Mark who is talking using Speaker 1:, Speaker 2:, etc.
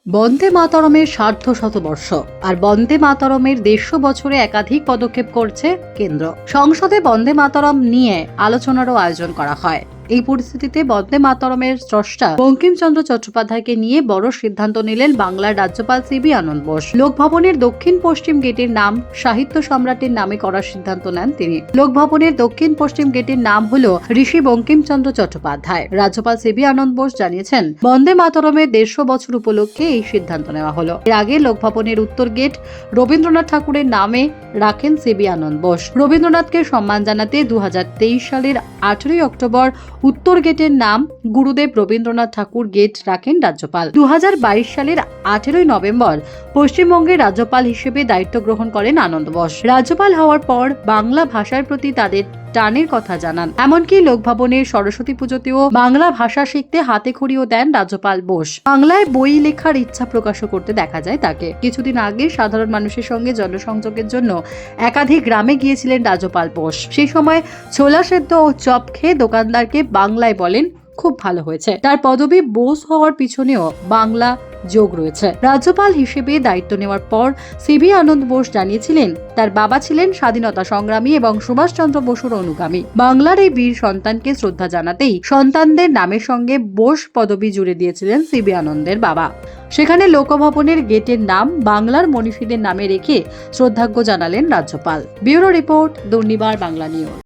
Speaker 1: বন্দে মাতরমের সার্ধ শতবর্ষ আর বন্দে মাতরমের 150 বছরে একাধিক পদক্ষেপ করছে কেন্দ্র। সংসদে বন্দে মাতরম নিয়ে আলোচনারও আয়োজন করা হয়। এই পরিস্থিতিতে বন্দে মাতরমের স্রষ্টা বঙ্কিমচন্দ্র চট্টোপাধ্যায়কে নিয়ে বড় সিদ্ধান্ত নিলেন বাংলার রাজ্যপাল সিবি আনন্দ বোস। লোকভবনের দক্ষিণ পশ্চিম গেটের নাম সাহিত্য সম্রাটের নামে করার সিদ্ধান্ত নেন তিনি। লোকভবনের দক্ষিণ পশ্চিম গেটের নাম হলো ঋষি বঙ্কিমচন্দ্র চট্টোপাধ্যায়। রাজ্যপাল সিবি আনন্দ বোস জানিয়েছেন, বন্দে মাতরমের 150 বছর উপলক্ষে এই সিদ্ধান্ত নেওয়া হলো। এর আগে লোকভবনের উত্তর গেট রবীন্দ্রনাথ ঠাকুরের নামে রাখেন সিবি আনন্দ বোস। রবীন্দ্রনাথকে সম্মান জানাতে 2023 সালের 18 অক্টোবর উত্তর গেটের নাম গুরুদেব রবীন্দ্রনাথ ঠাকুর গেট রাখেন রাজ্যপাল। 2022 সালের 18 নভেম্বর পশ্চিমবঙ্গের রাজ্যপাল হিসেবে দায়িত্ব গ্রহণ করেন আনন্দ বোস। রাজ্যপাল হওয়ার পর বাংলা ভাষার প্রতি তাদের টানের কথা জানান। এমনকি লোকভবনের সরস্বতী পুজোতেও বাংলা ভাষা শিখতে হাতে খড়িও দেন রাজ্যপাল বোস। বাংলায় বই লেখার ইচ্ছা প্রকাশ করতে দেখা যায় তাকে। কিছুদিন আগে সাধারণ মানুষের সঙ্গে জনসংযোগের জন্য একাধিক গ্রামে গিয়েছিলেন রাজ্যপাল বোস। সেই সময় ছোলা সেদ্ধ ও চপ খেয়ে দোকানদারকে বাংলায় বলেন, খুব ভালো হয়েছে। তার পদবি বোস হওয়ার পিছনেও বাংলা যোগ রয়েছে। রাজ্যপাল হিসেবে দায়িত্ব নেওয়ার পর সিবি আনন্দ বোস জানিয়েছিলেন, তার বাবা ছিলেন স্বাধীনতা সংগ্রামী এবং সুভাষচন্দ্র বসুর অনুগামী। বাংলার এই বীর সন্তানকে শ্রদ্ধা জানাতেই সন্তানদের নামের সঙ্গে বোস পদবি জুড়ে দিয়েছিলেন সিবি আনন্দের বাবা। সেখানে লোকভবনের গেটের নাম বাংলার মনীষীদের নামে রেখে শ্রদ্ধার্ঘ্য জানালেন রাজ্যপাল। Bureau report, Durnibar Bangla news.